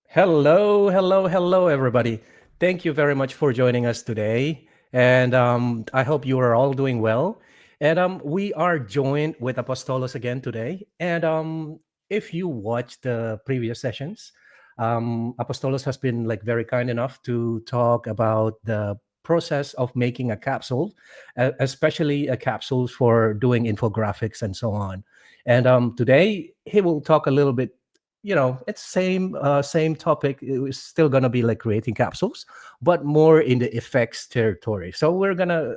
Hello, hello, hello, everybody. Thank you very much for joining us today. And I hope you are all doing well. And we are joined with Apostolos again today. And if you watched the previous sessions, Apostolos has been like very kind enough to talk about the process of making a capsule, especially a capsules for doing infographics and so on. And today he will talk a little bit, it's same topic. It was still gonna be like creating capsules, but more in the effects territory. So we're gonna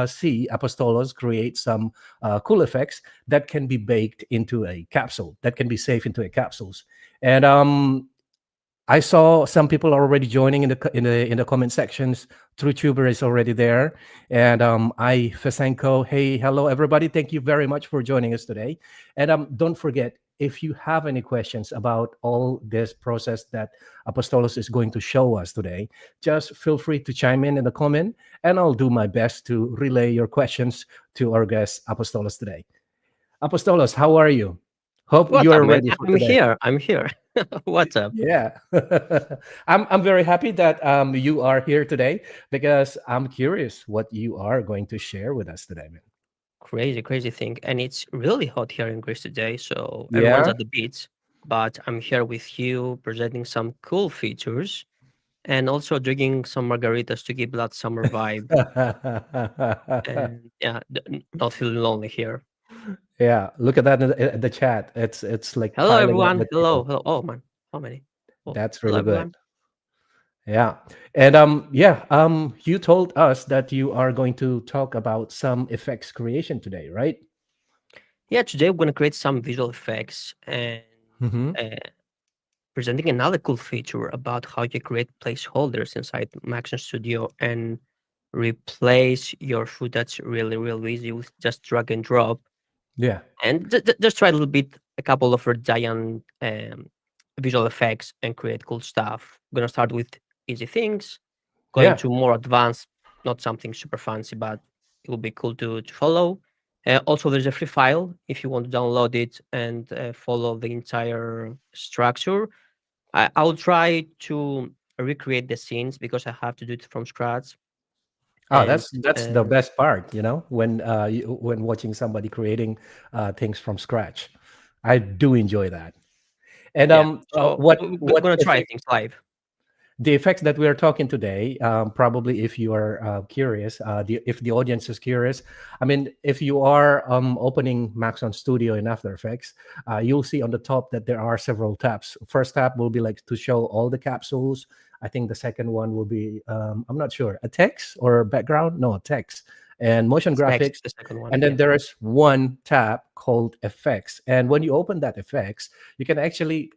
see Apostolos create some cool effects that can be baked into a capsule, that can be saved into a capsules. And I saw some people are already joining in the comment sections. TrueTuber is already there, and I Fesenko. Hey, hello everybody! Thank you very much for joining us today. And don't forget, if you have any questions about all this process that Apostolos is going to show us today, just feel free to chime in the comment, and I'll do my best to relay your questions to our guest Apostolos today. Apostolos, how are you? Hope What's you up, are man? ready for I'm today. here. I'm here. What's up? Yeah. I'm very happy that you are here today because I'm curious what you are going to share with us today, man. Crazy, crazy thing. And it's really hot here in Greece today, so everyone's Yeah. at the beach. But I'm here with you presenting some cool features and also drinking some margaritas to give that summer vibe. And yeah, not feeling lonely here. Yeah, look at that in the chat. It's like Hello, piling up everyone. with Hello. people. Hello. Oh, man. How many? Oh, That's hello, really good. everyone. Yeah. And you told us that you are going to talk about some effects creation today, right? Yeah, today we're going to create some visual effects and Mm-hmm. uh, presenting another cool feature about how you create placeholders inside Maxon Studio and replace your footage really easy with just drag and drop. Yeah. And just try a little bit, a couple of RedGiant visual effects and create cool stuff. I'm gonna start with easy things, going Yeah. to more advanced, not something super fancy, but it will be cool to follow. Also, there's a free file if you want to download it and follow the entire structure. I will try to recreate the scenes because I have to do it from scratch. Oh, And that's the best part, when when watching somebody creating things from scratch. I do enjoy that. And yeah, so we're what gonna try effect things live. the effects that we are talking today, probably if you are curious, if the audience is curious, I mean, if you are opening Maxon Studio in After Effects, you'll see on the top that there are several tabs. First tab will be like to show all the capsules. I think the second one will be, I'm not sure, a text or background? No, text and motion It's next, graphics. the second one. And then Yeah. there is one tab called effects. And when you open that effects, you can actually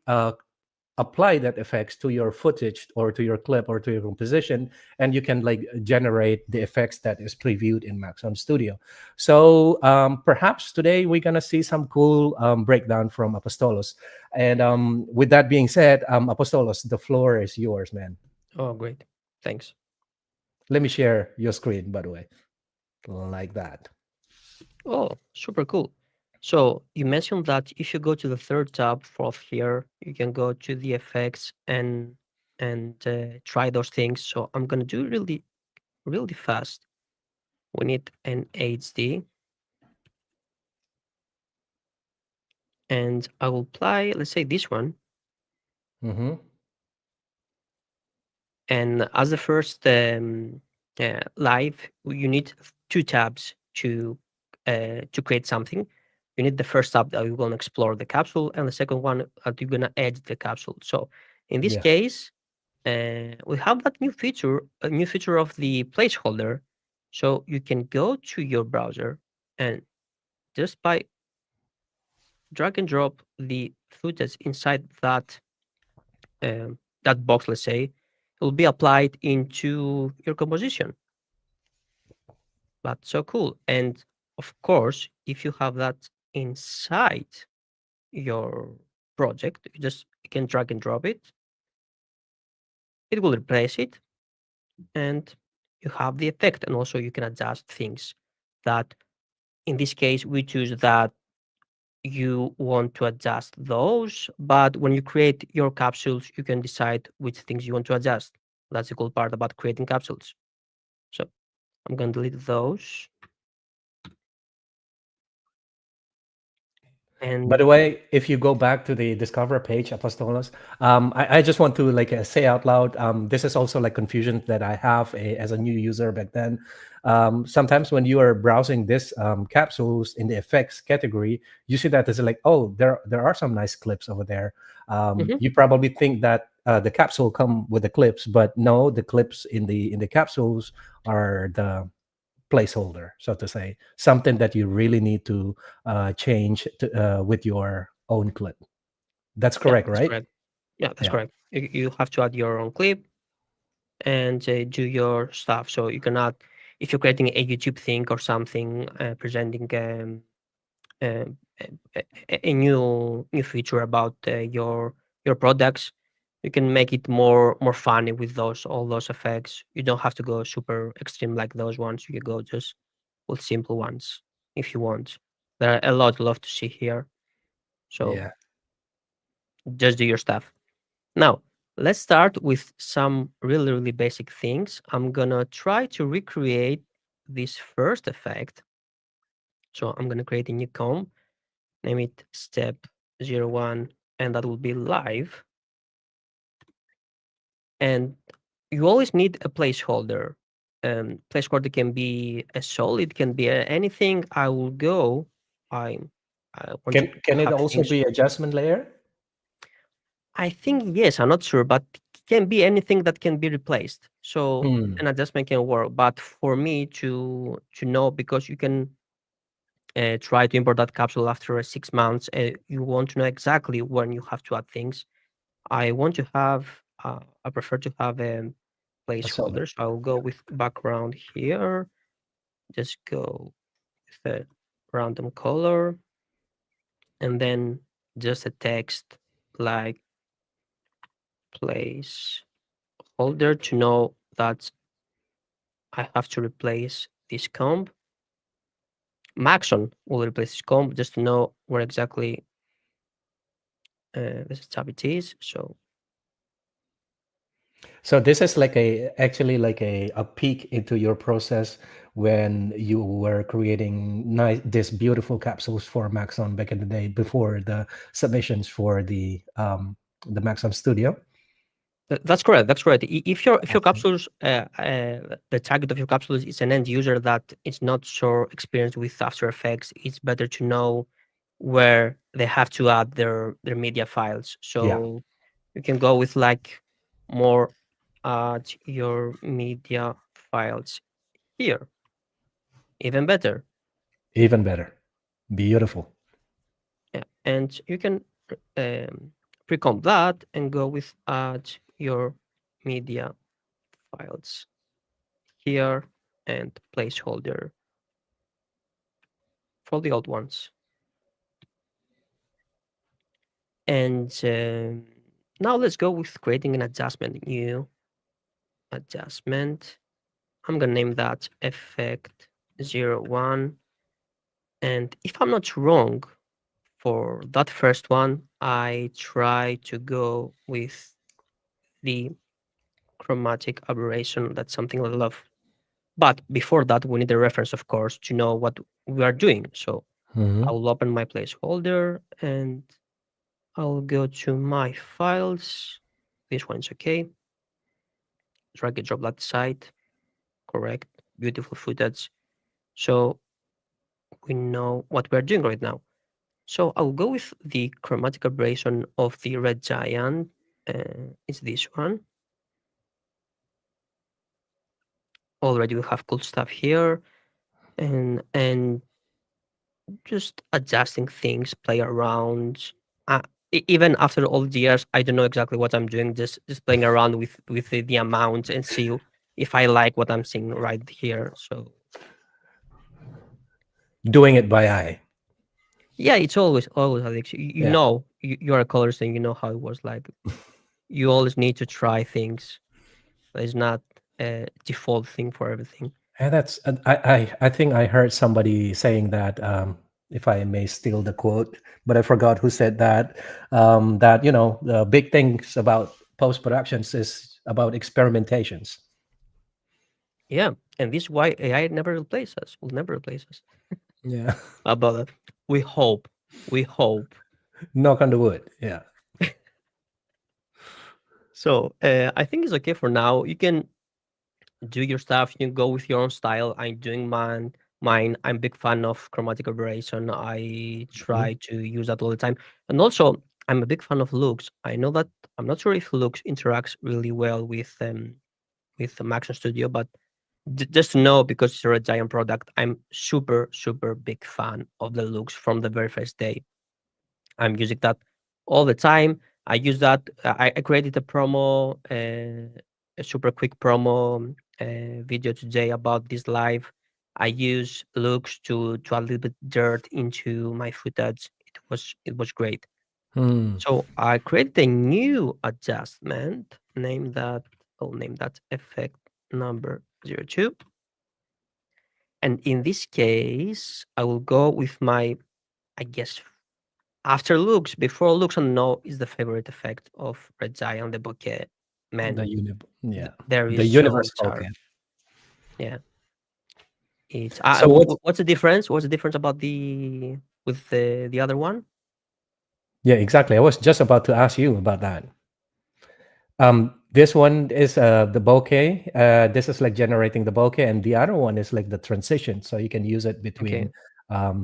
apply that effects to your footage or to your clip or to your composition, and you can like generate the effects that is previewed in Maxon Studio. So perhaps today we're gonna see some cool breakdown from Apostolos. And with that being said, Apostolos, the floor is yours, man. Oh, great. Thanks. Let me share your screen, by the way, like that. Oh, super cool. So you mentioned that if you go to the third tab fourth here, you can go to the effects and try those things. So I'm gonna do really fast. We need an HD, and I will apply, let's say this one. Mm-hmm. And as the first live, you need two tabs to create something. You need the first tab that you're going to explore the capsule, and the second one that you're going to edit the capsule. So in this Yeah. case, we have that new feature, a new feature of the placeholder. So you can go to your browser and just by drag and drop the footage inside that box, let's say, it will be applied into your composition. That's so cool. And of course, if you have that inside your project, you can drag and drop it. It will replace it, and you have the effect. And also, you can adjust things. That in this case, we choose that you want to adjust those, but when you create your capsules, you can decide which things you want to adjust. That's the cool part about creating capsules. So I'm going to delete those. By And the way, if you go back to the Discover page, Apostolos, I just want to like say out loud, this is also like confusion that I have as a new user back then. Sometimes when you are browsing this capsules in the effects category, you see that there's like, oh, there are some nice clips over there. Mhm. You probably think that the capsule come with the clips, but no, the clips in the capsules are the placeholder, so to say, something that you really need to change with your own clip. That's Yeah, correct, that's right? correct. Yeah, that's Yeah. correct. You have to add your own clip and do your stuff. So you can add, if you're creating a YouTube thing or something, presenting um, a new feature about your products, you can make it more funny with those all those effects. You don't have to go super extreme like those ones. You can go just with simple ones if you want. There are a lot love to see here. So Yeah. just do your stuff. Now, let's start with some really basic things. I'm gonna try to recreate this first effect. So I'm gonna create a new comp, name it step 01, and that will be live. And you always need a placeholder. Placeholder can be a solid, can be anything. I will go. I I want to Can it have also things. be adjustment layer? I think yes. I'm not sure, but can be anything that can be replaced. So Hmm. an adjustment can work. But for me to know, because you can try to import that capsule after 6 months, you want to know exactly when you have to add things. I want to have. I prefer to have a A solid. placeholder. So I'll go with background here. Just go with a random color, and then just a text like placeholder to know that I have to replace this comp. Maxon will replace this comp just to know where exactly this tab it is. So So this is like a actually like a peek into your process when you were creating nice this beautiful capsules for Maxon back in the day before the submissions for the Maxon Studio. that's correct. That's correct. If your Okay. capsules, the target of your capsules is an end user that is not so experienced with After Effects, it's better to know where they have to add their media files. Yeah, So you can go with like more add your media files here, even better. even better. Beautiful. Yeah, and you can um, pre-comp that and go with add your media files here and placeholder for the old ones. And now let's go with creating an adjustment. New adjustment. I'm gonna name that effect 01. And if I'm not wrong, for that first one, I try to go with the chromatic aberration. That's something I love. But before that, we need a reference, of course, to know what we are doing. So Mhm. I'll open my placeholder and I'll go to my files. This one's okay. Drag and drop that side. Correct. Beautiful footage. So we know what we're doing right now. So I'll go with the chromatic aberration of the RedGiant. It's this one. Already we have cool stuff here. And just adjusting things, play around. Even after all the years, I don't know exactly what I'm doing. Just playing around with the amounts and see if I like what I'm seeing right here. So Doing it by eye. yeah, it's always Alex. You Yeah. know, you're a colorist and you know how it was like. You always need to try things. It's not a default thing for everything. And that's I think I heard somebody saying that if I may steal the quote, but I forgot who said that that the big things about post productions is about experimentations. Yeah, and this is why AI never replace us. Will never replace us. Yeah. About that, we hope. We hope. Knock on the wood. Yeah. So I think it's okay for now. You can do your stuff. You can go with your own style. I'm doing mine. Mine. I'm a big fan of chromatic aberration. I Mhm. try to use that all the time. And also, I'm a big fan of looks. I know that I'm not sure if looks interacts really well with the Maxon Studio, but just to know because it's a RedGiant product, I'm super big fan of the looks from the very first day. I'm using that all the time. I use that. I created a super quick promo video today about this live. I use looks to add a little bit dirt into my footage. It was great. Hmm. So I created a new adjustment. I'll name that effect number 02. And in this case, I will go with my, I guess, after looks, before looks, and no is the favorite effect of RedGiant, the Bokeh. Man, Yeah, there the is so universe sharp. focus. Yeah, it's. So what's What's the difference? What's the difference about the with the other one? Yeah, exactly. I was just about to ask you about that. This one is the bokeh. This is like generating the bokeh, and the other one is like the transition. So you can use it Okay. between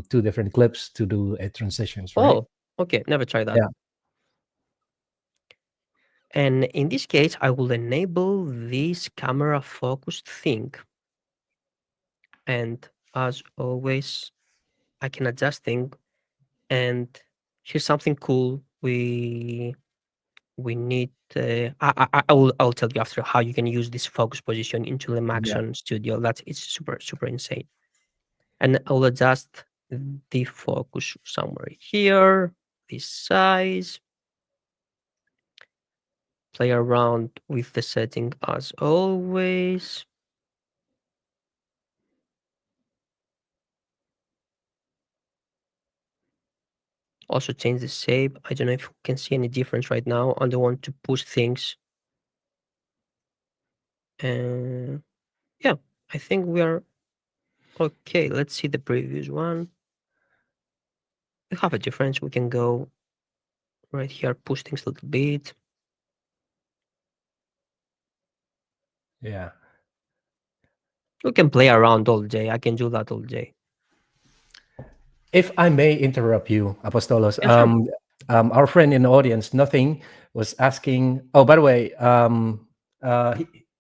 two different clips to do a transitions, right? Oh, okay. Never tried that. Yeah. And in this case, I will enable this camera focused thing. And as always, I can adjust things. And here's something cool. We need. I'll tell you after how you can use this focus position into the Yeah. Maxon Studio. It's super insane. And I'll adjust the focus somewhere here. This size. Play around with the setting as always. Also change the shape. I don't know if you can see any difference right now. I don't want to push things. And yeah, I think we are okay. Let's see the previous one. We have a difference. We can go right here, push things a little bit. Yeah. We can play around all day. I can do that all day. If I may interrupt you, Apostolos, Yeah, sure. our friend in the audience, nothing, was asking. Oh, by the way,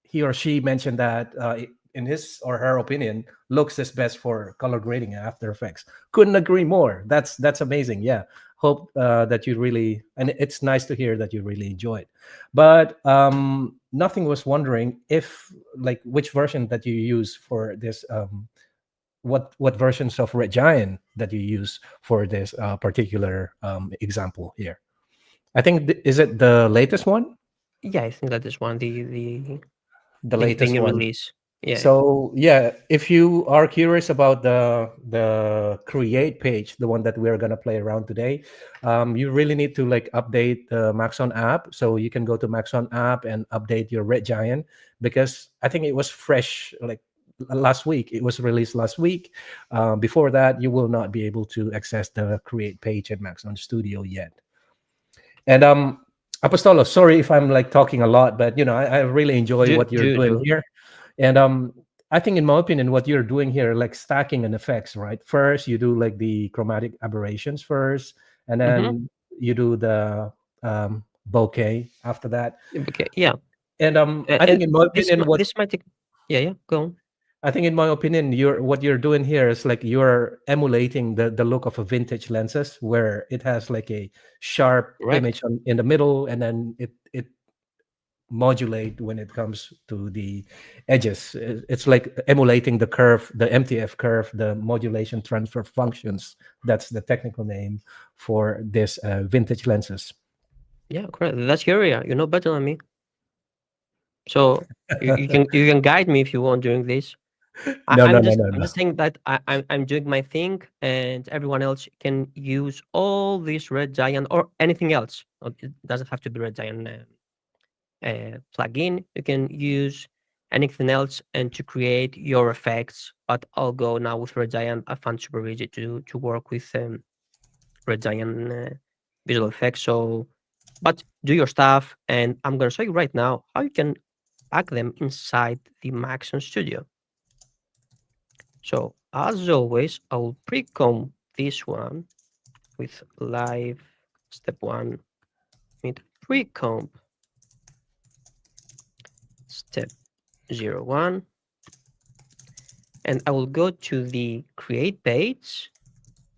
he or she mentioned that in his or her opinion, looks is best for color grading and After Effects. Couldn't agree more. That's amazing. Yeah, hope that you really, and it's nice to hear that you really enjoyed. But nothing was wondering if like which version that you use for this. What versions of Red Giant that you use for this particular example here? I think is it the latest one? Yeah, I think that is one the The the latest new one. release. Yeah. So yeah, if you are curious about the create page, the one that we're gonna play around today, you really need to like update the Maxon app. So you can go to Maxon app and update your Red Giant because I think it was fresh like last week. It was released last week. Before that, you will not be able to access the create page at Maxon Studio yet. And Apostolo, sorry if I'm like talking a lot, but I really enjoy Do what you're do doing do. here. And I think in my opinion, what you're doing here, like stacking and effects, right? First you do like the chromatic aberrations first, and Mm-hmm. then you do the bokeh after that. Okay. Yeah. And I And think in my this opinion, what this might take. Yeah, yeah. Go on. I think, in my opinion, what you're doing here is like you're emulating the look of a vintage lenses, where it has like a sharp Correct. image in the middle, and then it modulate when it comes to the edges. It's like emulating the curve, the MTF curve, the modulation transfer functions. That's the technical name for this vintage lenses. Yeah, correct. That's your area. You know better than me. So you can guide me if you want during this. I, No, no, I'm no, just no, I'm no. just saying that I'm doing my thing, and everyone else can use all this RedGiant or anything else. It doesn't have to be RedGiant plugin. You can use anything else and to create your effects. But I'll go now with RedGiant. I find super easy to work with RedGiant visual effects. So, but do your stuff, and I'm gonna show you right now how you can pack them inside the Maxon Studio. So as always, I will pre-comb this one with live step 1 with pre-comb step 01, and I will go to the create page.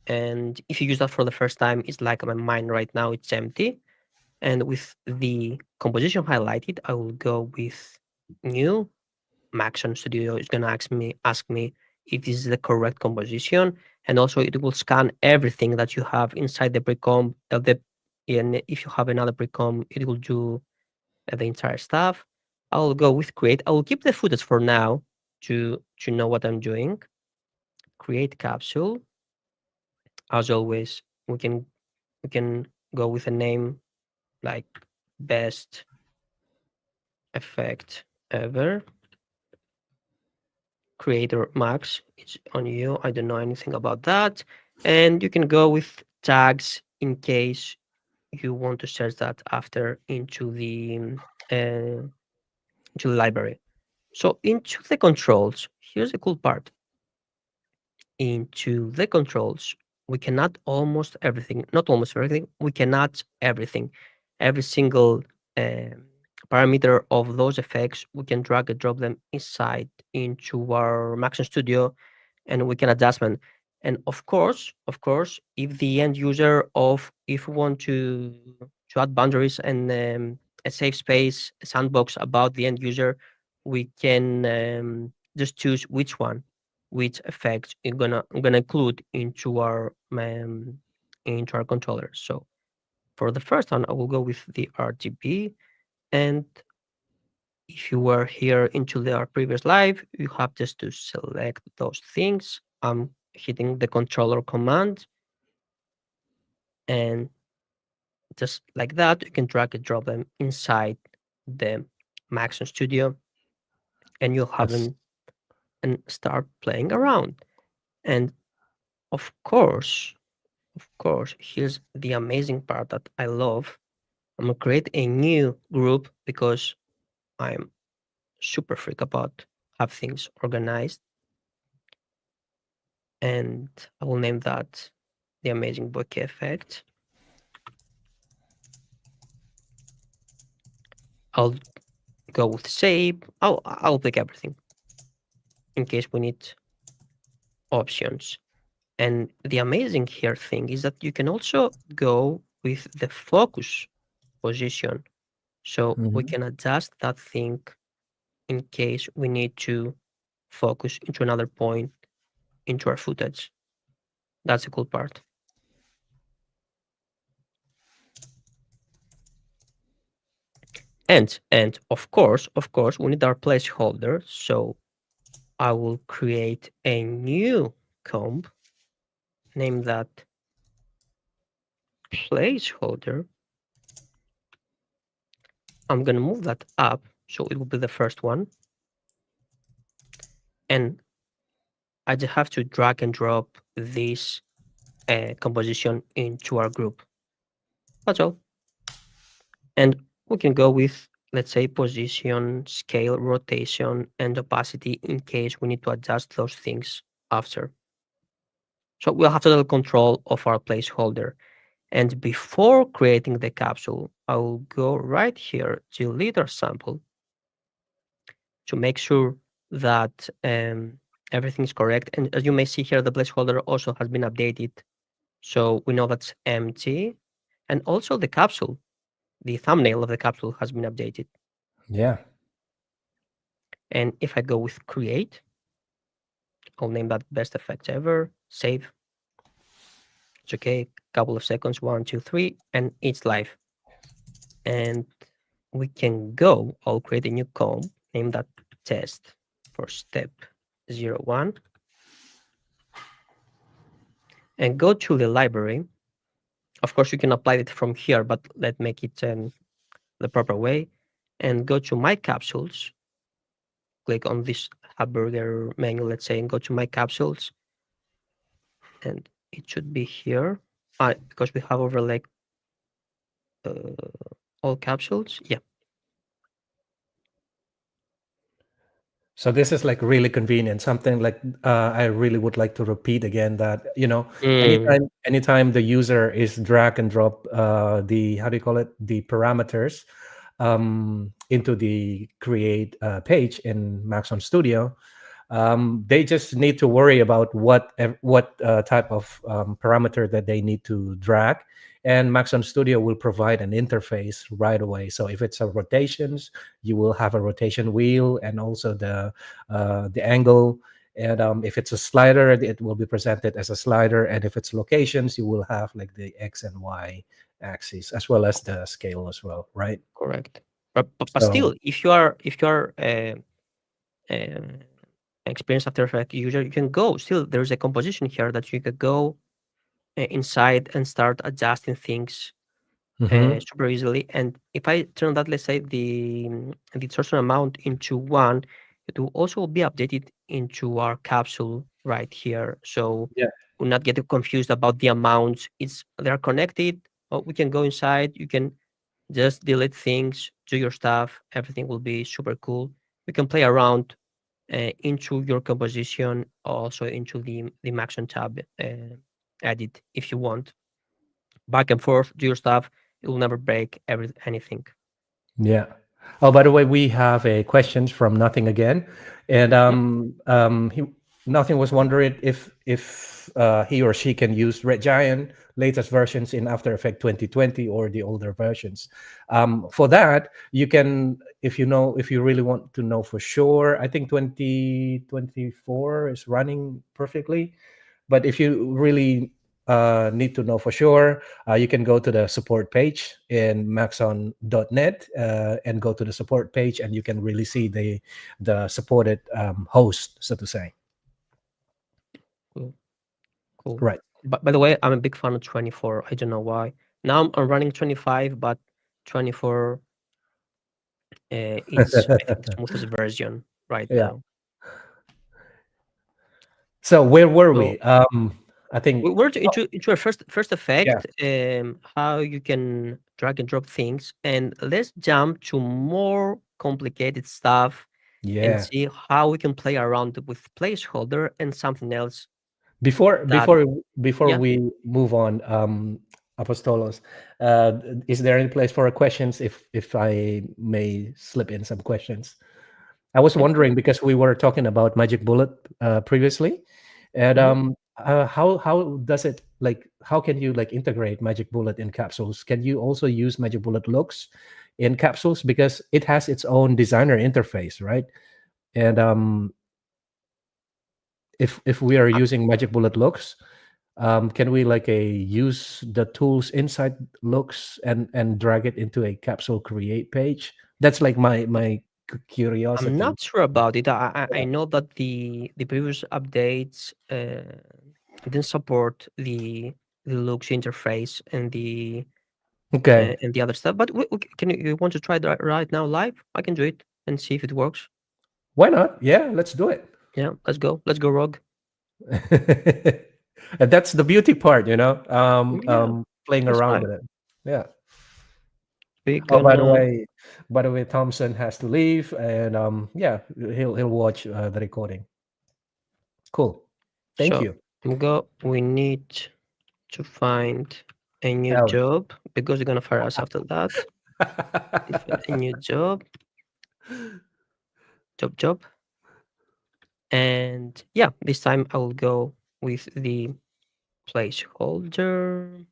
And if you use that for the first time, it's like my mind right now, it's empty. And with the composition highlighted, I will go with new. Maxon Studio is going to ask me if this is the correct composition, and also it will scan everything that you have inside the pre-comp. And if you have another pre-comp, it will do the entire stuff. I'll go with create. I will keep the footage for now to know what I'm doing. Create capsule. As always, we can go with a name like best effect ever. Creator Max, it's on you. I don't know anything about that. And you can go with tags in case you want to search that after uh, into the library. So into the controls, here's the cool part. Into the controls, we cannot almost everything, not almost everything, we cannot everything. Every single um, parameter of those effects, we can drag and drop them inside into our Maxon Studio, and we can adjustment. And of course, if the end user of if we want to add boundaries and a safe space, a sandbox about the end user, we can just choose which effects I'm gonna include into our controller. So for the first one, I will go with the RGB. And if you were here into our previous live, you have just to select those things. I'm hitting the controller command, and just like that, you can drag and drop them inside the Maxon Studio, and you'll have Yes. them and start playing around. And of course, here's the amazing part that I love. I'm gonna create a new group because I'm super freak about have things organized, and I will name that the amazing bokeh effect. I'll go with shape. I'll pick everything in case we need options. And the amazing here thing is that you can also go with the focus position. So we Mhm. can adjust that thing in case we need to focus into another point into our footage. That's a cool part. And of course, we need our placeholder. So I will create a new comp, name that placeholder. I'm gonna move that up so it will be the first one, and I just have to drag and drop this composition into our group. That's all. And we can go with, let's say, position, scale, rotation, and opacity in case we need to adjust those things after. So we'll have total control of our placeholder. And before creating the capsule, I will go right here to leader sample to make sure that everything is correct. And as you may see here, the placeholder also has been updated. So we know that's empty. And also the capsule, the thumbnail of the capsule has been updated. Yeah. And if I go with create, I'll name that best effect ever, save. It's okay, couple of seconds, 1, 2, 3, and it's live. And we can go, I'll create a new comp, name that test for step 01, and go to the library. Of course, you can apply it from here, but let's make it the proper way. And go to My Capsules, click on this hamburger menu, let's say, and go to My Capsules. And it should be here, because we have overlay all capsules. Yeah. So this is like really convenient. Something like I really would like to repeat again that anytime the user is drag and drop the how do you call it, the parameters into the create page in Maxon Studio, they just need to worry about what type of parameter that they need to drag, and Maxon Studio will provide an interface right away. So if it's a rotations, you will have a rotation wheel and also the angle. And if it's a slider, it will be presented as a slider. And if it's locations, you will have like the X and Y axis as well as the scale as well, right? Correct. But So still, if you are experienced After Effects user, you can go. Still, there's a composition here that you could go inside and start adjusting things mhm. super easily. And if I turn that, let's say the distortion amount into 1, it will also be updated into our capsule right here. So Yeah. we'll not get confused about the amounts. They're connected. We can go inside. You can just delete things, do your stuff. Everything will be super cool. We can play around into your composition, also into the Maxon tab edit if you want. Back and forth, do your stuff. It will never break anything. Yeah. Oh, by the way, we have a questions from Nothing again, and Mhm. Nothing was wondering if he or she can use RedGiant latest versions in After Effects 2020 or the older versions. For that, you can, if you really want to know for sure, I think 2024 is running perfectly. But if you really need to know for sure, you can go to the support page in maxon.net and go to the support page, and you can really see the supported host, so to say. Cool. Cool. Right. But by the way, I'm a big fan of 24. I don't know why. Now I'm running 25, but 24, it's I think the smoothest version right Yeah. now. So where were So we? I think. we're to Oh, into our first yeah. effect, how you can drag and drop things, and let's jump to more complicated stuff and Yeah. see how we can play around with placeholder and something else Before that before before yeah. we move on, Apostolos, uh, is there any place for questions? If I may slip in some questions. I was Mhm. wondering because we were talking about Magic Bullet previously, and Mhm. how does it like? How can you like integrate Magic Bullet in Capsules? Can you also use Magic Bullet looks in Capsules because it has its own designer interface, right? And if we are Uh, using Magic Bullet looks, can we like a use the tools inside looks and drag it into a capsule create page? That's like my I'm curiosity. not sure about it. I Yeah. know that the previous updates didn't support the looks interface Okay. and the other stuff. But can you want to try that right now live? I can do it and see if it works. Why not? Yeah, let's do it. Yeah, let's go. Let's go, Rogue. And that's the beauty part, Yeah, playing that's around right. with it. Yeah. We're Oh, gonna. by the way, Thompson has to leave, and yeah, he'll watch the recording. Cool. Thank So you. we need to find a new Hell. job because they're gonna fire us after that. Find a new job. Job. And yeah, this time I will go with the placeholder.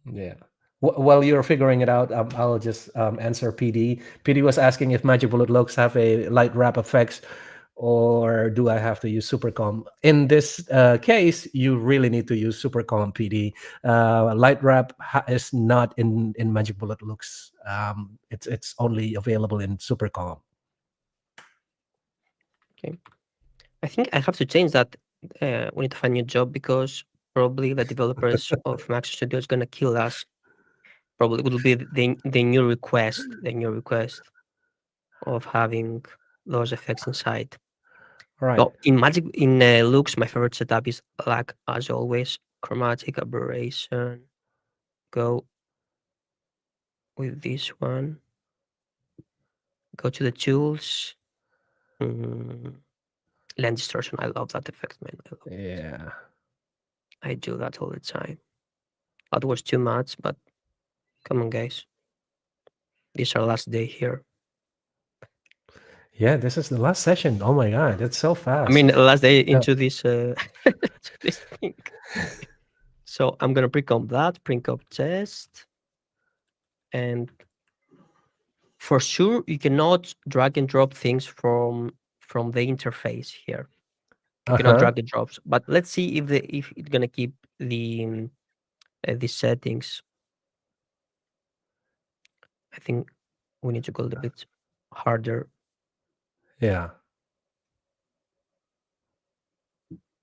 Yeah. While you're figuring it out, I'll just answer PD. PD was asking if Magic Bullet looks have a light wrap effects, or do I have to use Supercomp? In this case, you really need to use Supercomp, PD. Light wrap is not in Magic Bullet looks. It's only available in Supercomp. Okay. I think I have to change that. We need to find a new job because probably the developers of Maxon Studio is gonna kill us. Probably will be the new request, of having those effects inside. All right. So in looks, my favorite setup is, like as always, Chromatic Aberration. Go with this one. Go to the tools. Mm, Land distortion. I love that effect, man. Yeah. I do that all the time. That was too much, but come on, guys. This is our last day here. Yeah, this is the last session. Oh my god, that's so I mean, fast. last day Yeah. into this to this thing. So I'm gonna pre-comp that, pre-comp test, and for sure you cannot drag and drop things from the interface here. You cannot Uh-huh. drag and drops. But let's see if it's gonna keep the settings. I think we need to go a little bit harder. Yeah.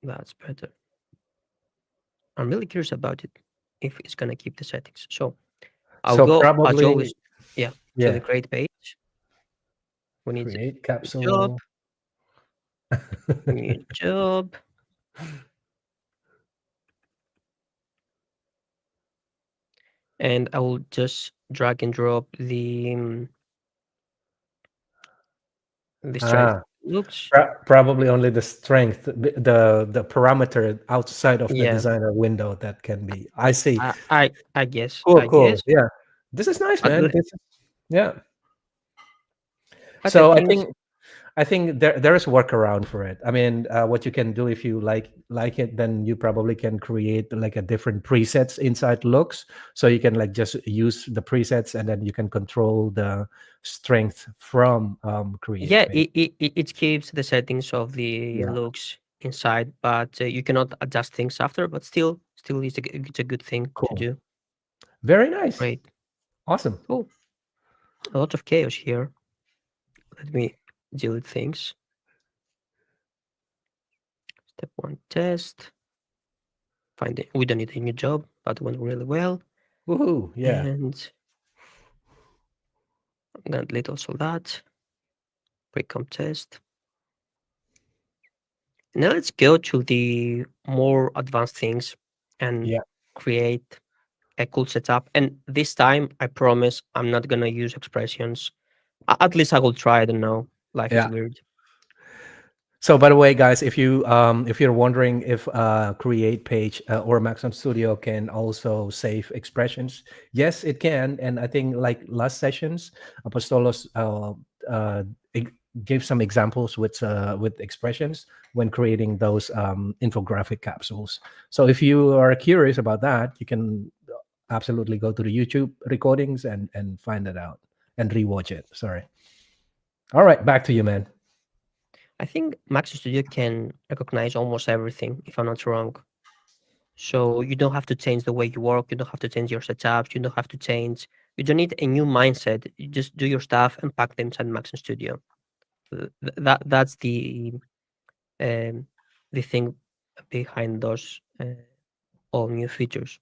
That's better. I'm really curious about it, if it's gonna keep the settings. So I'll So go as probably, always, yeah, to the yeah, create page. We need create a job. capsule. We need a job. And I will just drag and drop the strength Ah, looks. probably only the strength, the parameter outside of the Yeah, designer window that can be. I see. I guess, Cool, cool. Yeah, this is nice, but man. Yeah. I So I think think there is a workaround for it. I mean, what you can do if you like it, then you probably can create like a different presets inside looks. So you can like just use the presets, and then you can control the strength from create yeah, page. it keeps the settings of the Yeah, looks inside, but you cannot adjust things after. But still, it's a good thing to cool. do. Very nice. Great, Awesome. cool. A lot of chaos here. Let me delete things. Step 1 test. Find it. We don't need a new job, but it went really well. Woohoo! Yeah. And I'm gonna delete also that. Pre-comp test. Now let's go to the more advanced things and Yeah. create a cool setup. And this time, I promise I'm not gonna use expressions. At least I will try. I don't know. Life is Yeah. weird. So, by the way, guys, if you're wondering if Create Page or Maxon Studio can also save expressions, yes, it can. And I think like last sessions, Apostolos e- gave some examples with expressions when creating those infographic capsules. So, if you are curious about that, you can absolutely go to the YouTube recordings and find it out and rewatch it. Sorry. All right, back to you, man. I think Maxon Studio can recognize almost everything, if I'm not wrong. So you don't have to change the way you work. You don't have to change your setups. You don't have to change. You don't need a new mindset. You just do your stuff and pack them inside Maxon Studio. That's um, the thing behind those all new features.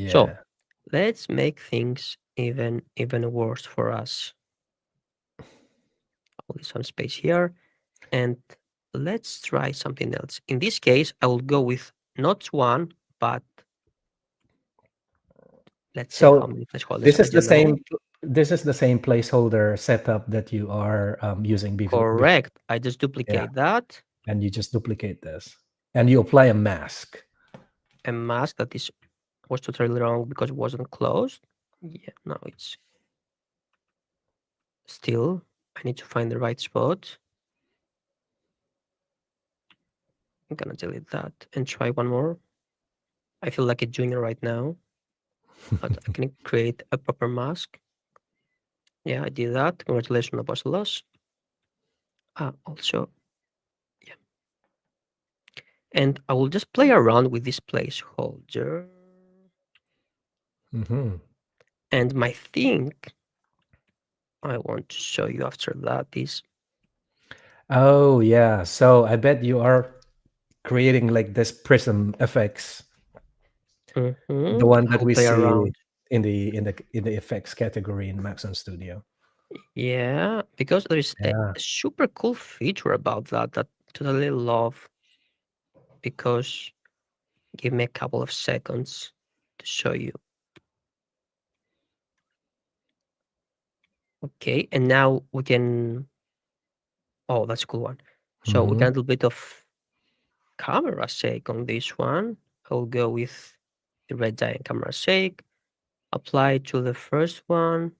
So Yeah. let's make things even worse for us. I'll leave some space here, and let's try something else. In this case, I will go with not one, but let's say how So many placeholders. this I is the don't know. same. This is the same placeholder setup that you are using before. Correct. I just Yeah, duplicate that. and you just duplicate this, and you apply a mask. A mask that is was totally wrong because it wasn't closed. Yeah, no, it's still. I need to find the right spot. I'm gonna delete that and try one more. I feel like a junior right now, but I can create a proper mask. Yeah, I did that. Congratulations, Apostolos. Also, yeah. And I will just play around with this placeholder. Mm-hmm. And my thing I want to show you after that is Oh yeah. So I bet you are creating like this prism effects, the one I that will we play see around. in the effects category in Maxon Studio. Yeah, because there is a Yeah. super cool feature about that totally love. Because give me a couple of seconds to show you. Okay, and now we can. Oh, that's a cool one. So we Mm-hmm. can do a bit of camera shake on this one. I'll go with the RedGiant camera shake. Apply to the first one.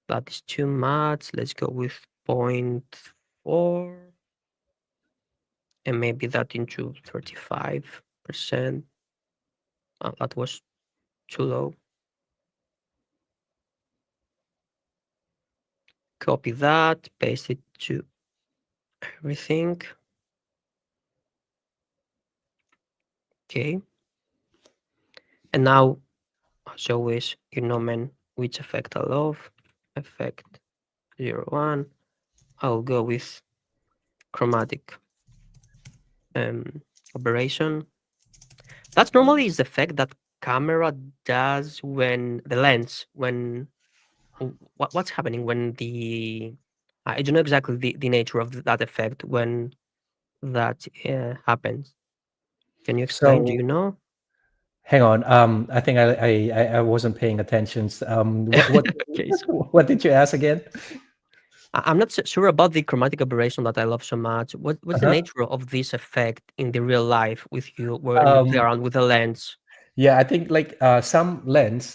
That is too much. Let's go with 0.4 and maybe that into 35%. That was too low. Copy that, paste it to everything. Okay. And now, as always, you know, man, which effect I love. Effect 01. I'll go with chromatic aberration. That's normally is the effect that camera does when the lens, when what's happening when the I don't know exactly the nature of that effect when that happens. Can you explain? Do So you know? hang on. I think I wasn't paying attention. What Okay, so what did you ask again? I'm not sure about the chromatic aberration that I love so much. What's the Uh-huh. nature of this effect in the real life with you when you play Um, around with the lens? yeah, I think like some lens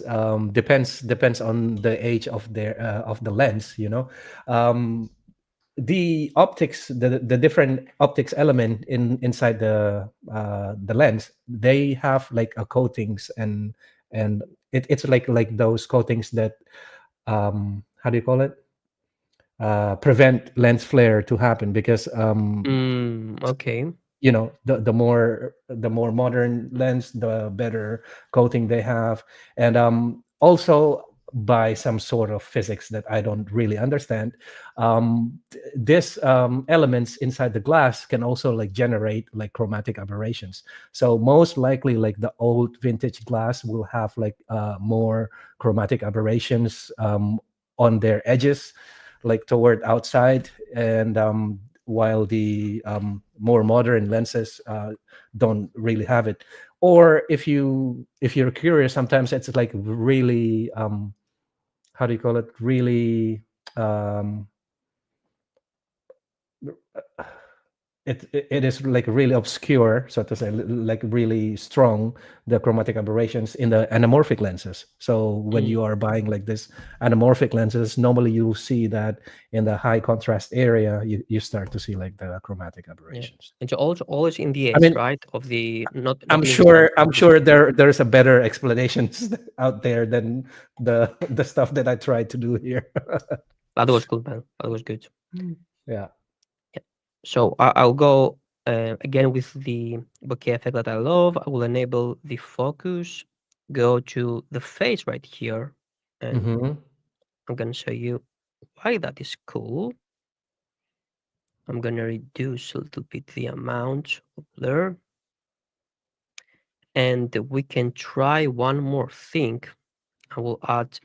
depends on the age of the lens. Um, the optics, the different optics element inside the lens, they have like a coatings, and it's like those coatings that how do you call it, prevent lens flare to happen, because Okay. the more modern lens, the better coating they have. And also, by some sort of physics that I don't really understand, this elements inside the glass can also like generate like chromatic aberrations. So most likely, like the old vintage glass will have like more chromatic aberrations on their edges, like toward outside. And while the more modern lenses don't really have it. Or if you're curious, sometimes it's like really how do you call it, really um, it is like really obscure, so to say, like really strong, the chromatic aberrations in the anamorphic lenses. So when Mm, you are buying like this anamorphic lenses, normally you'll see that in the high contrast area, you start to see like the chromatic yeah. aberrations. And so also always in the I edge, mean, right? Of the not I'm in the center sure I'm of the sure screen. there's a better explanations out there than the stuff that I tried to do here. That was good, man. That was good. Yeah. Yeah. So I'll go again with the bokeh effect that I love. I will enable the focus, go to the face right here, and Hmm. I'm gonna show you why that is cool. I'm gonna reduce a little bit the amount of blur, and we can try one more thing. I will add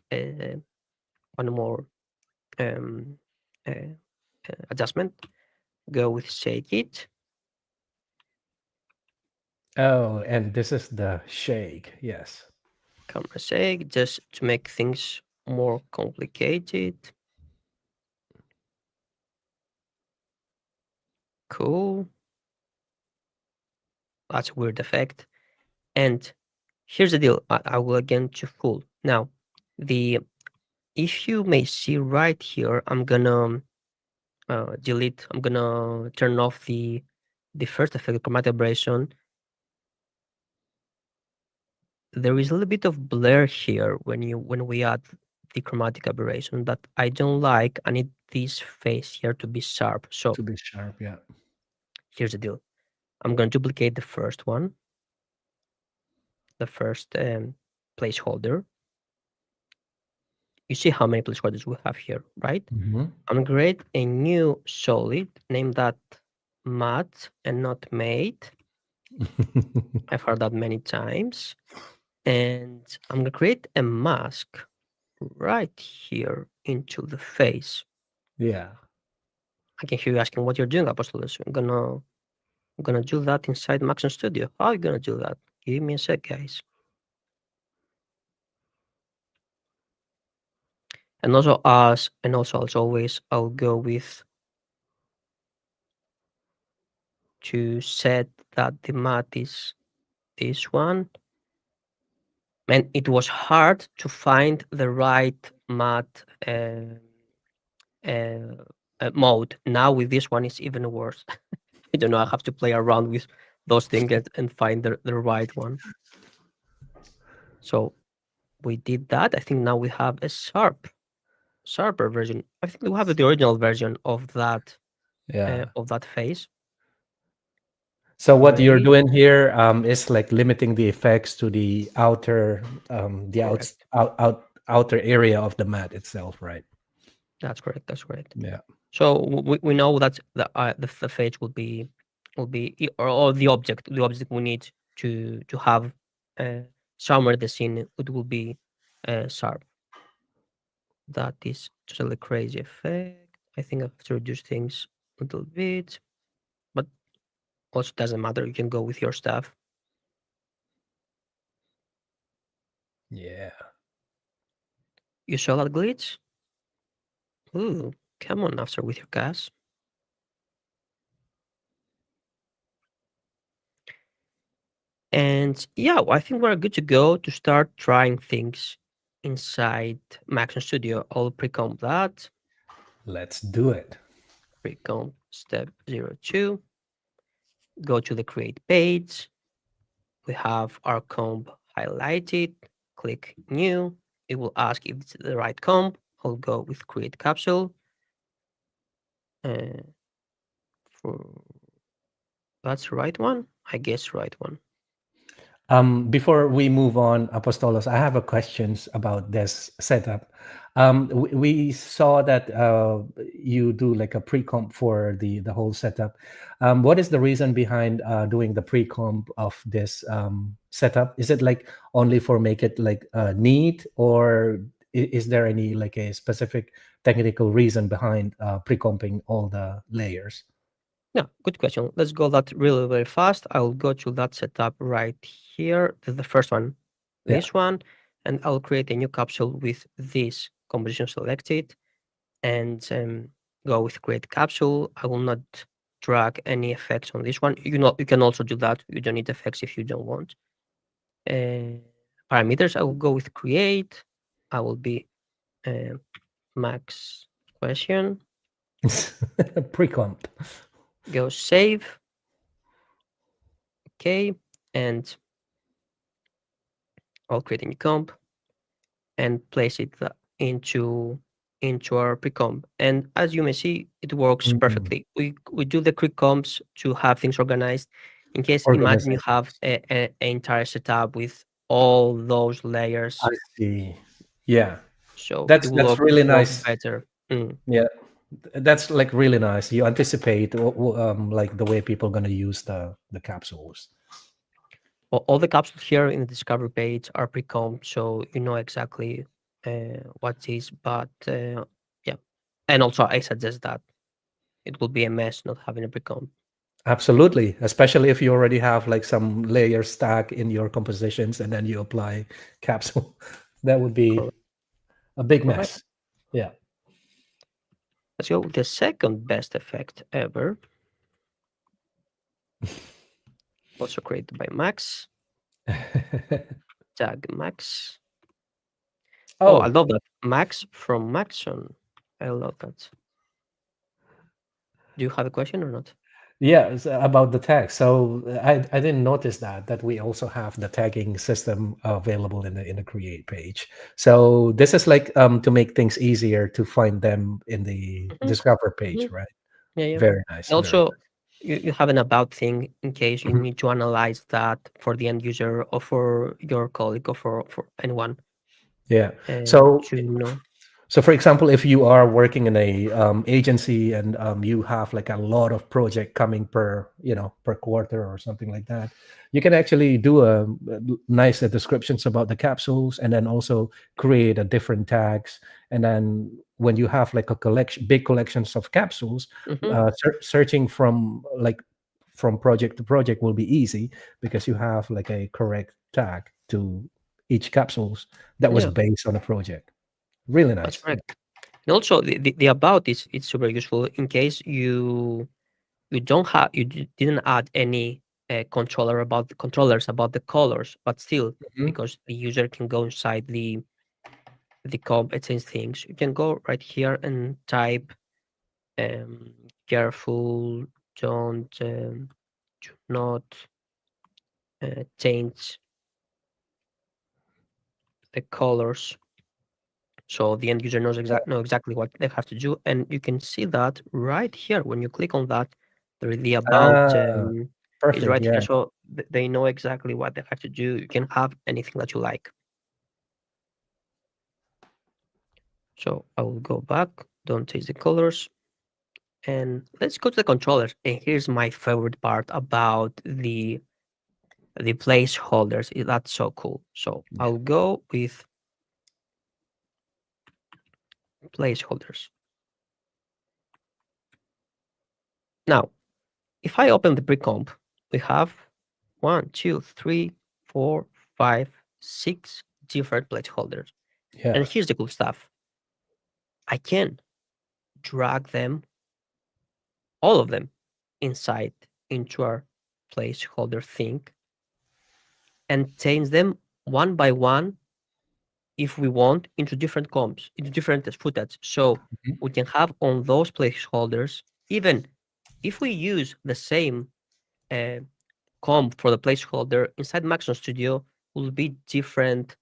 one more um, uh, adjustment. Go with shake it, Oh, and this is the shake. Yes. camera shake, just to make things more complicated. Cool. That's a weird effect. And here's the deal. I will again to full. Now, the if you may see right here, I'm gonna delete. I'm gonna turn off the the first effect, chromatic aberration, there is a little bit of blur here when we add the chromatic aberration that I don't like. I need this face here to be sharp. So To be sharp, yeah. here's the deal. I'm going to duplicate the first one, the first placeholder. You see how many placeholders we have here, right? Hmm. I'm going to create a new solid, name that matte and not made. I've heard that many times. And I'm going to create a mask right here into the face. Yeah. I can hear you asking what you're doing, Apostolos. I'm gonna do that inside Maxon Studio. How are you gonna do that? Give me a sec, guys. And also as always, I'll go with to set that the matte is this one. And it was hard to find the right matte mode. Now with this one, it's even worse. I don't know. I have to play around with those things and find the right one. So we did that. I think now we have a sharper version. I think we have the original version Yeah. of that face. So what you're Great, doing here is like limiting the effects to the correct. outer area of the mat itself, right? That's correct. That's correct. Yeah. So we know that the face will be or the object we need to have somewhere the scene it will be sharp. That is totally crazy effect. I think I have to reduce things a little bit, but also doesn't matter. You can go with your stuff. Yeah. You saw that glitch? Ooh, come on, after with your gas. And yeah, I think we're good to go to start trying things inside Maxon Studio. I'll pre-comp that. Let's do it. Pre-comp step 02. Go to the create page. We have our comp highlighted. Click new. It will ask if it's the right comp. I'll go with create capsule. Uh, for that's the right one. I guess right one. Before we move on, Apostolos, I have a questions about this setup. We saw that you do like a pre-comp for the whole setup. What is the reason behind doing the pre-comp of this setup? Is it like only for make it like neat, or is there any like a specific technical reason behind pre-comping all the layers? Yeah, good question. Let's go that really very fast. I'll go to that setup right here. The first one, Yeah. this one, and I'll create a new capsule with this composition selected and go with create capsule. I will not drag any effects on this one. You can also do that. You don't need effects if you don't want. Parameters, I will go with create. I will be max question. Pre-comp. Go save. Okay, and I'll create a new comp and place it into our pre-comp. And as you may see, it works Mm, perfectly. We do the quick comps to have things organized. In case, imagine you organization. have an entire setup with all those I layers, see. Yeah. so it will That's really work nice. better. Yeah, that's like really nice. You anticipate like the way people gonna use the capsules. All the capsules here in the discovery page are pre-comped, so you know exactly what is. But yeah, and also I suggest that it will be a mess not having a pre-comp. Absolutely, especially if you already have like some layer stack in your compositions and then you apply capsule. That would be Correct. a big Correct. mess. Yeah. Let's go with the second best effect ever. Also created by Max. Tag Max. Oh, I Oh, love that. Max from Maxon. I love that. Do you have a question or not? Yeah, about the tag. So I didn't notice that we also have the tagging system available in the create page. So this is like to make things easier to find them in the Mhm, discover page, mhm. right? Yeah, yeah. Very nice, very Also, you have an about thing in case you nice. need to analyze that for the end user or for your colleague or for anyone Yeah. So to know. So, for example, if you are working in a agency and you have like a lot of project coming per per quarter or something like that, you can actually do nice descriptions about the capsules, and then also create a different tags. And then when you have like a collection, big collections of capsules, Hmm. searching from from project to project will be easy because you have like a correct tag to each capsules that was Yeah, based on a project. Really that's nice. correct. And also the about is it's super useful in case you don't have didn't add any controllers about the colors, but still Mhm. because the user can go inside the comp and change things. You can go right here and type um, careful, don't do not change the colors. So the end user know exactly what they have to do, and you can see that right here when you click on that, the about Ah, is perfect. right here, Yeah. so they know exactly what they have to do. You can have anything that you like. So I will go back, don't change the colors, and let's go to the controllers. And here's my favorite part about the placeholders. That's so cool. So Yeah. I'll go with placeholders. Now, if I open the pre-comp, we have 1, 2, 3, 4, 5, 6 different placeholders. Yeah. And here's the cool stuff. I can drag them, all of them, inside into our placeholder thing and change them one by one if we want into different comps, into different footage. So Mhm. we can have on those placeholders, even if we use the same uh, comp for the placeholder inside Maxon Studio, will be different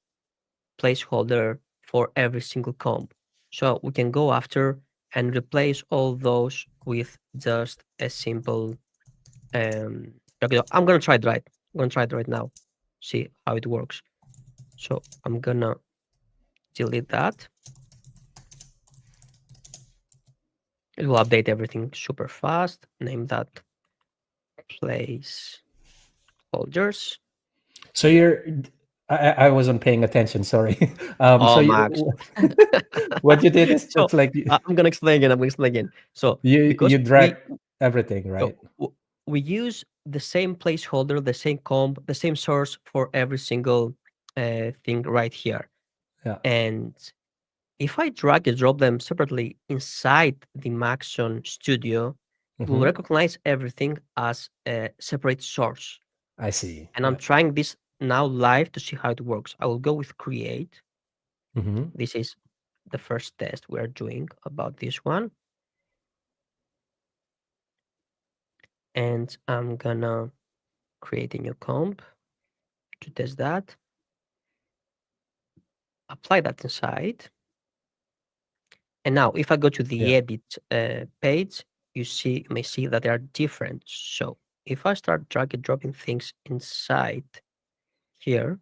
placeholder for every single comp. So we can go after and replace all those with just a simple. Okay, I'm gonna try it right. I'm gonna try it right now. See how it works. So I'm gonna delete that. It will update everything super fast. Name that placeholders. So I wasn't paying attention. Sorry. So Oh, Max. what you did is So just like I'm gonna explain again. I'm gonna explain again. So you because we drag everything, so right? we use the same placeholder, the same comp, the same source for every single thing right here. Yeah. And if I drag and drop them separately inside the Maxon Studio, it will Hmm. recognize everything as a separate source. I see. And I'm Yeah. trying this now live to see how it works. I will go with create. Hmm. This is the first test we're doing about this one. And I'm gonna create a new comp to test that. Apply that inside. And now if I go to the Yeah. edit page, you may see that they are different. So if I start drag and dropping things inside here,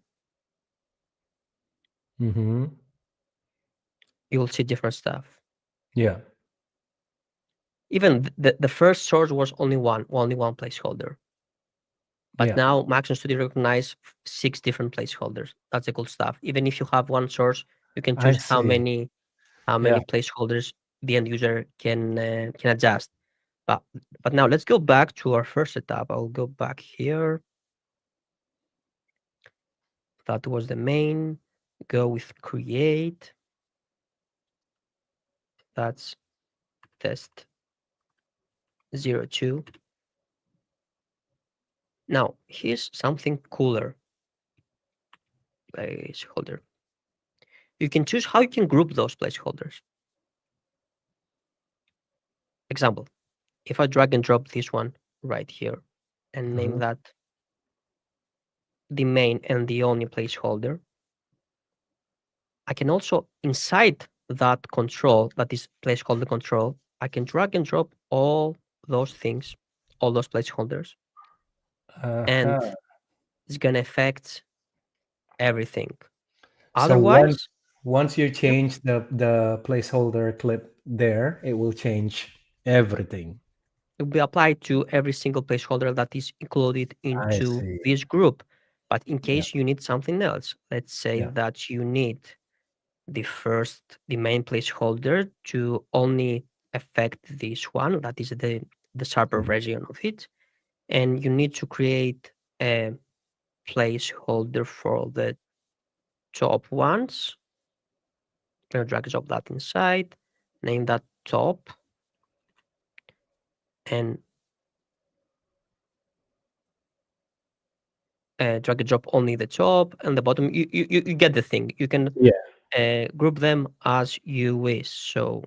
Hmm. you will see different stuff. Yeah. Even the first source was only one placeholder. But Yeah. now Maxon Studio recognize 6 different placeholders. That's the cool stuff. Even if you have one source, you can I choose see. how Yeah. many placeholders the end user can adjust. But but now let's go back to our first setup. I'll go back here. That was the main. Go with create. That's test 02. Now here's something cooler. Placeholder. You can choose how you can group those placeholders. Example, if I drag and drop this one, right here and name Mhm. that the main and the only placeholder. I can also, inside that control, that is placeholder control, I can drag and drop all those things, all those placeholders, and Uh-huh. it's gonna affect everything. So once Otherwise, once you yep, change the placeholder clip there, it will change everything. it will be applied to every single placeholder that is included I into see. this group. But in Yeah. case you need something else, let's say Yeah. that you need the main placeholder to only affect this one, that is the sharper Mhm. version of it, and you need to create a placeholder for the top ones. I'm gonna drag and drop that inside, name that top, and drag and drop only the top and the bottom. You get the thing. You can Yeah. group them as you wish. So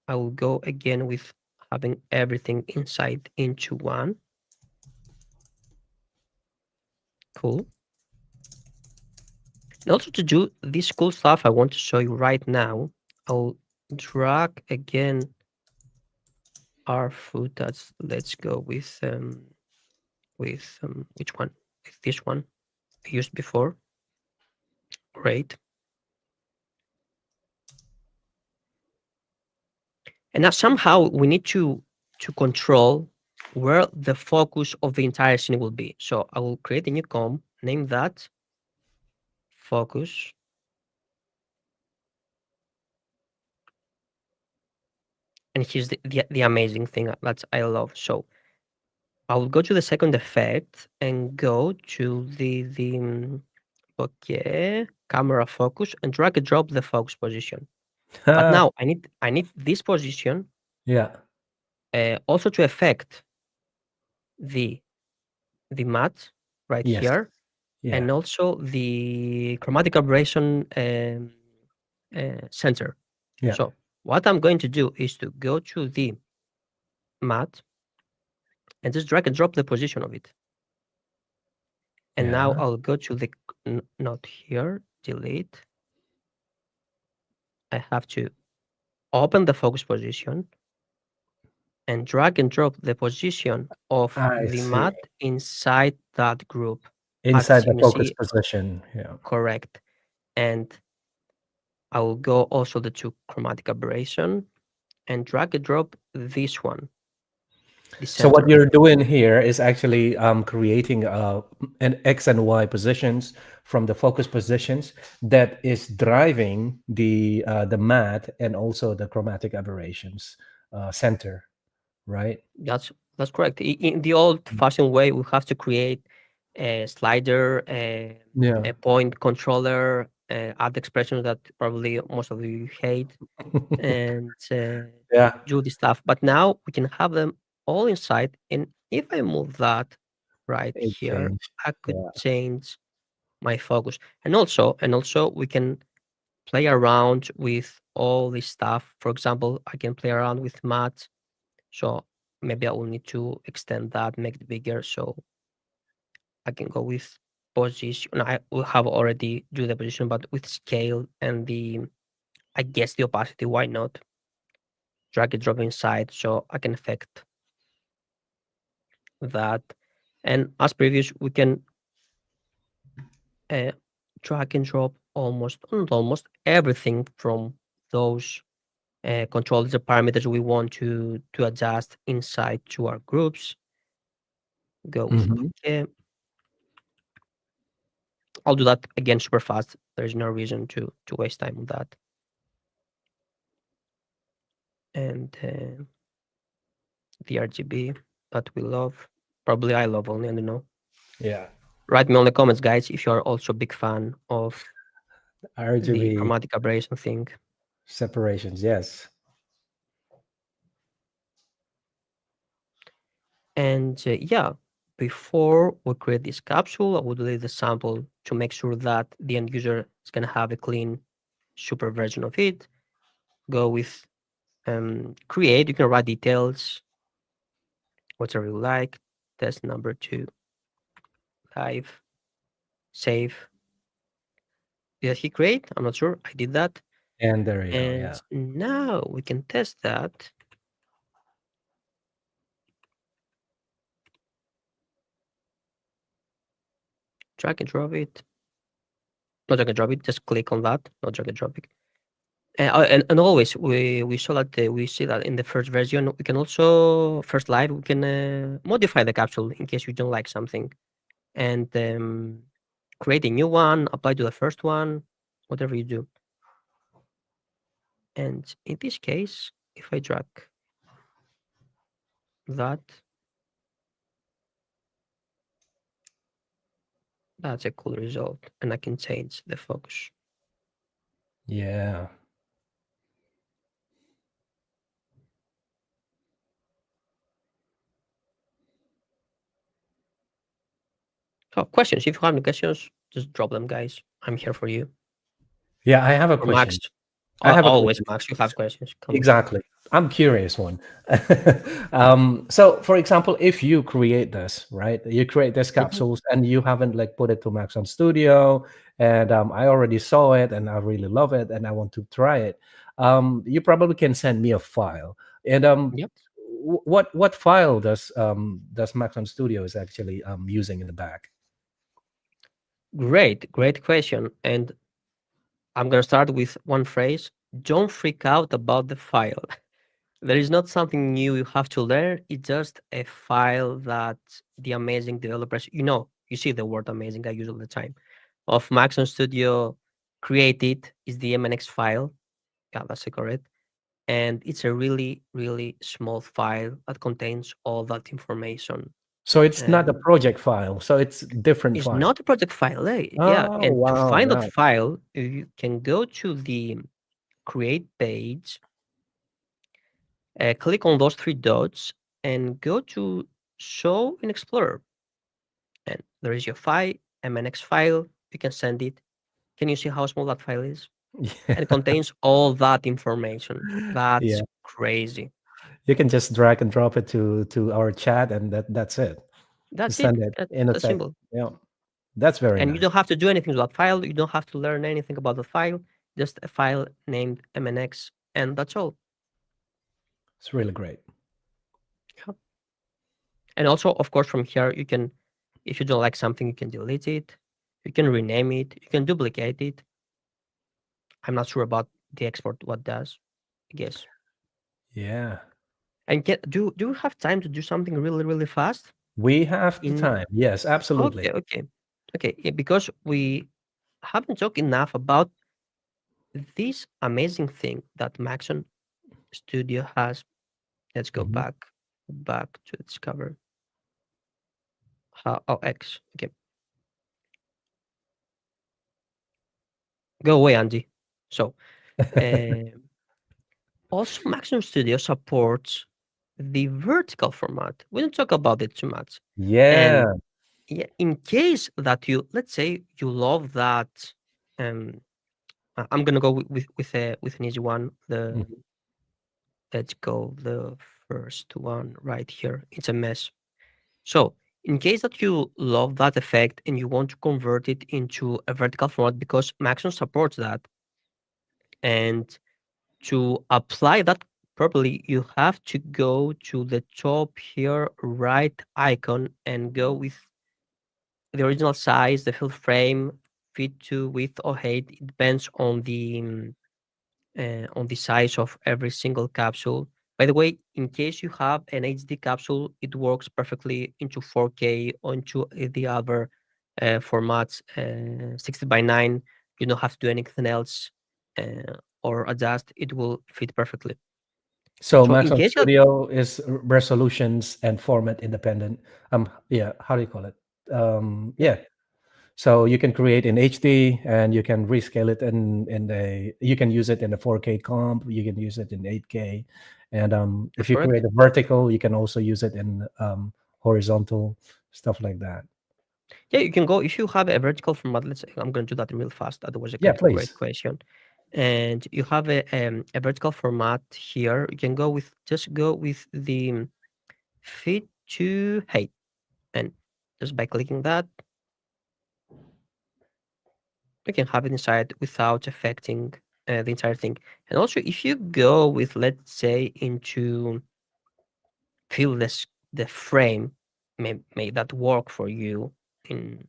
I will go again with having everything inside into one. Cool. And also to do this cool stuff I want to show you right now, I'll drag again our footage. Let's go with which one? With this one I used before. Great. And now somehow we need to control where the focus of the entire scene will be. So I will create a new comp, name that focus. And here's the amazing thing that I love. So I will go to the second effect and go to the okay, camera focus and drag and drop the focus position. But now I need this position Yeah. also to affect the the matte right Yes. here, Yeah. and also the chromatic aberration center. Yeah. So what I'm going to do is to go to the matte and just drag and drop the position of it. And now Yeah. I'll go to the not here, delete. I have to open the focus position and drag and drop the position of I the see. matte inside that group. As Inside you the can focus see, position. Yeah. correct. And I will go also to chromatic aberration and drag and drop this one, the So what center. you're doing here is actually creating an X and Y positions from the focus positions that is driving the matte and also the chromatic aberrations center, right? That's correct. In the old-fashioned way, we have to create a slider, Yeah. a point controller, add expressions that probably most of you hate, and Yeah. do the stuff. But now we can have them all inside. And if I move that right It here, changed. I could Yeah. change my focus. And also we can play around with all this stuff. For example, I can play around with matte. So maybe I will need to extend that, make it bigger. So I can go with position. No, I will have already do the position, but with scale and I guess the opacity. Why not? Drag and drop inside so I can affect that. And as previous, we can uh, drag and drop almost everything from those controls, the parameters we want to adjust inside to our groups. Go with Hmm. Bokeh. I'll do that again super fast. There's no reason to waste time on that. And the RGB that we love. Probably I love only, I don't know. Yeah. Write me on the comments, guys, if you are also a big fan of the RGB chromatic aberration thing. separations. Yes. And yeah, before we create this capsule, I would delete the sample to make sure that the end user is going to have a clean, super version of it. Go with create. You can write details whatever you like. Test number 2, live, save. Did he create? I'm not sure. I did that. And there you go. And Yeah. now we can test that. Drag and drop it. Not drag and drop it. Just click on that. Not drag and drop it. And always we saw that we see that in the first version we can also first live we can modify the capsule in case you don't like something and create a new one, apply to the first one, whatever you do. And in this case, if I drag that, that's a cool result, and I can change the focus. Yeah. So questions, if you have any questions, just drop them, guys. I'm here for you. Yeah. I have a Or Max, question. I have a always question. Max, you have questions. Come on. Exactly. I'm curious one. So for example, if you create this, right? You create this Mhm. capsules and you haven't like put it to Maxon Studio, and I already saw it and I really love it and I want to try it. You probably can send me a file. And Yep. what file does Maxon Studio is actually using in the back? Great question. And I'm gonna start with one phrase. Don't freak out about the file. There is not something new you have to learn. It's just a file that the amazing developers, you see the word amazing I use all the time, of Maxon Studio created is the MNX file. Yeah, that's correct. And it's a really, really small file that contains all that information. So it's not a And project file. So it's different it's file. not a project file. Yeah. Oh And to wow, find that right. file, you can go to the create page, click on those three dots, and go to show in Explorer. And there is your file, MNX file. You can send it. Can you see how small that file is? And it contains all that information. Yeah. That's crazy. You can just drag and drop it to our chat, and that's it. That's Just it. send it That's in a that's sec. simple. Yeah, that's very And you nice. don't have to do anything to that file. You don't have to learn anything about the file. Just a file named MNX, and that's all. It's really great. Yeah. And also, of course, from here you can, if you don't like something, you can delete it. You can rename it. You can duplicate it. I'm not sure about the export what does. I guess. Yeah, And do you have time to do something really really fast? we have the In time. Yes, absolutely. okay. Yeah, because we haven't talked enough about this amazing thing that Maxon Studio has. Let's go Mhm. back to its cover. Oh, X. Okay, go away, Andy. So, um, also Maxon Studio supports the vertical format. We don't talk about it too much, and Yeah. yeah, in case that you, let's say, you love that, um, I'm gonna go with an easy one. Mhm. Let's go the first one right here. It's a mess. So, in case that you love that effect and you want to convert it into a vertical format, because Maxon supports that, and to apply that properly, you have to go to the top here, right icon, and go with the original size, the fill frame, fit to width or height. It depends on the size of every single capsule. By the way, in case you have an HD capsule, it works perfectly into 4K, onto the other formats, 60 by 9. You don't have to do anything else or adjust. It will fit perfectly. So So in Maxon case that, Studio is resolutions and format independent. Yeah. How do you call it? yeah, Yeah. So you can create in HD and you can rescale it in the. You can use it in a 4K comp. You can use it in 8K, and if that's you correct. create a vertical, you can also use it in horizontal stuff like that. Yeah, you can go if you have a vertical format. Let's say I'm going to do that real fast. That was a Yeah, great please. question. And you have a vertical format here. You can go with just go with the fit to hey, and just by clicking that, you can have it inside without affecting the entire thing. And also, if you go with, let's say, into fill this the frame, may that work for you in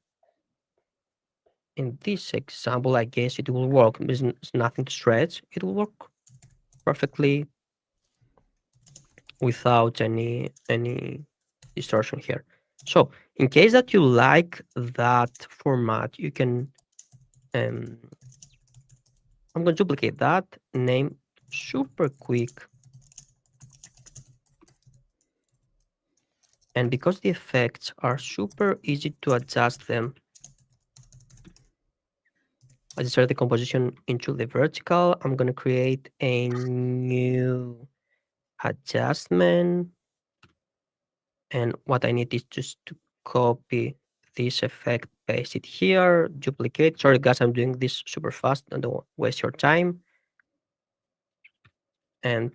this example. I guess it will work. There's nothing to stretch. It will work perfectly without any distortion here. So in case that you like that format, you can I'm going to duplicate that, name super quick, and because the effects are super easy to adjust them, I insert the composition into the vertical. I'm going to create a new adjustment, and what I need is just to copy this effect, paste it here, duplicate. Sorry guys, I'm doing this super fast, I don't waste your time. And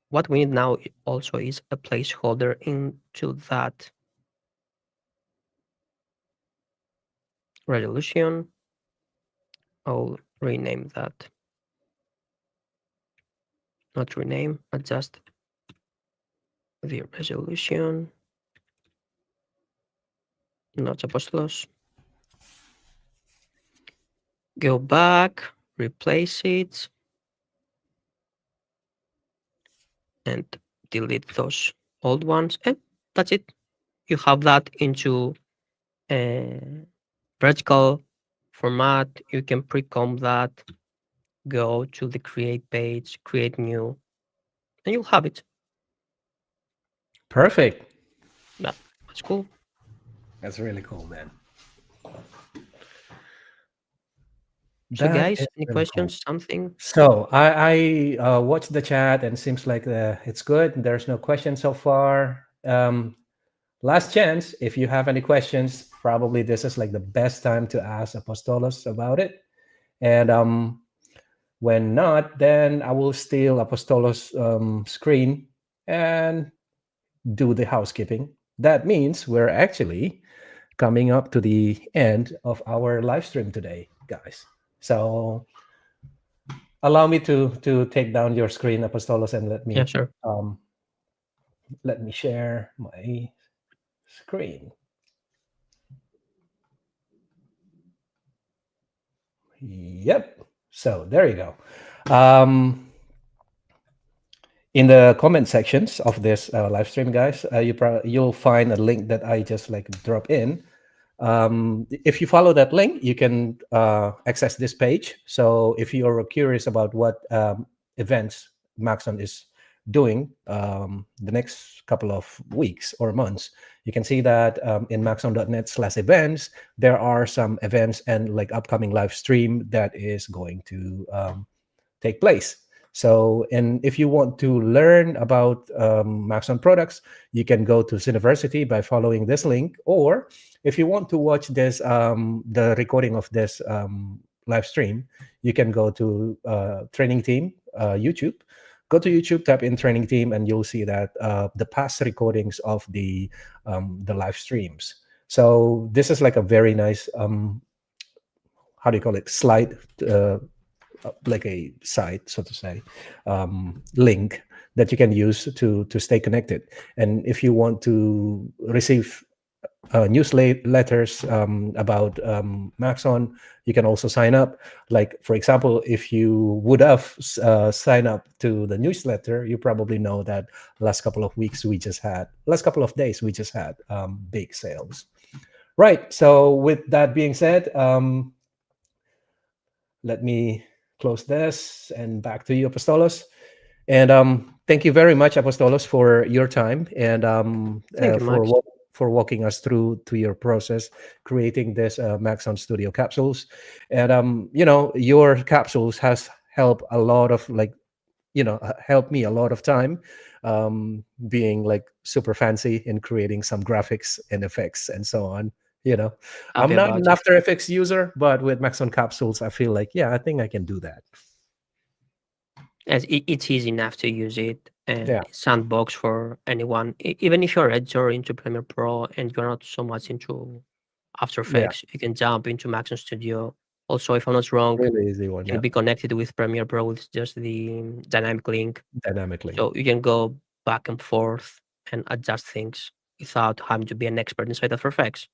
what we need now also is a placeholder into that resolution. I'll rename that, not rename, adjust the resolution, not apostolos. Go back, replace it, and delete those old ones, and that's it. You have that into a vertical format. You can pre-comp that, go to the create page, create new, and you'll have it. Perfect. That's cool. That's really cool, man. So That guys, is any really cool. questions, something? So I watched the chat and seems like it's good. There's no questions so far. Last chance, if you have any questions, probably this is like the best time to ask Apostolos about it. And when not, then I will steal Apostolos' screen and do the housekeeping. That means we're actually coming up to the end of our live stream today, guys. So allow me to take down your screen, Apostolos, and Yeah, sure. let me share my screen. Yep. So there you go. In the comment sections of this live stream, guys, you'll find a link that I just like drop in. If you follow that link, you can access this page. So if you are curious about what events Maxon is doing the next couple of weeks or months, you can see that in maxon.net/events, there are some events and like upcoming live stream that is going to take place. So, and if you want to learn about Maxon products, you can go to University by following this link. Or if you want to watch this, the recording of this live stream, you can go to Training Team YouTube. Go to YouTube, tap in Training Team, and you'll see that the past recordings of the live streams. So this is like a very nice, how do you call it, slide, like a site, so to say, link that you can use to stay connected. And if you want to receive newsletters about Maxon, you can also sign up. Like, for example, if you would have signed up to the newsletter, you probably know that last couple of days we just had big sales. Right. So with that being said, let me close this and back to you, Apostolos. And thank you very much, Apostolos, for your time and Thank you, Max. for walking us through to your process creating this Maxon Studio Capsules. And your capsules has helped a lot of helped me a lot of time being like super fancy in creating some graphics and effects and so on. I'm Happy not an about it. After Effects user, but with Maxon Capsules, I feel like, yeah, I think I can do that. As it's easy enough to use it, and Yeah, sandbox for anyone. Even if you're editor into Premiere Pro and you're not so much into After yeah, Effects, you can jump into Maxon Studio. Also, if I'm not wrong, really easy one. can Yeah, be connected with Premiere Pro with just the dynamic link. dynamically. So you can go back and forth and adjust things without having to be an expert inside After Effects.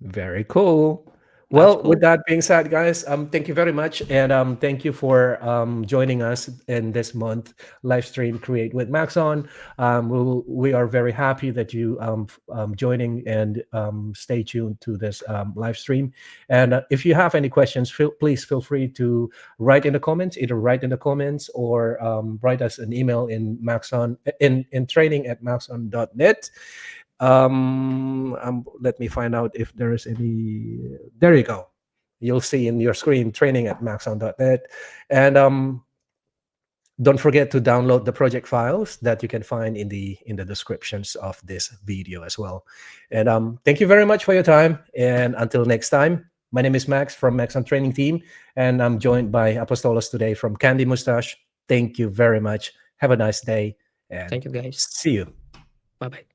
Very cool. That's Well, with cool. that being said, guys, thank you very much, and thank you for joining us in this month live stream Create with Maxon. We are very happy that you joining and stay tuned to this live stream. And if you have any questions, please feel free to write in the comments. Either write in the comments or write us an email in Maxon in training at maxon.net. Let me find out if there is any. There you go. You'll see in your screen training at maxon.net. And don't forget to download the project files that you can find in the descriptions of this video as well. And thank you very much for your time, and until next time. My name is Max from Maxon Training Team, and I'm joined by Apostolos today from Candy Mustache. Thank you very much. Have a nice day, and Thank you, guys. see you. Bye bye.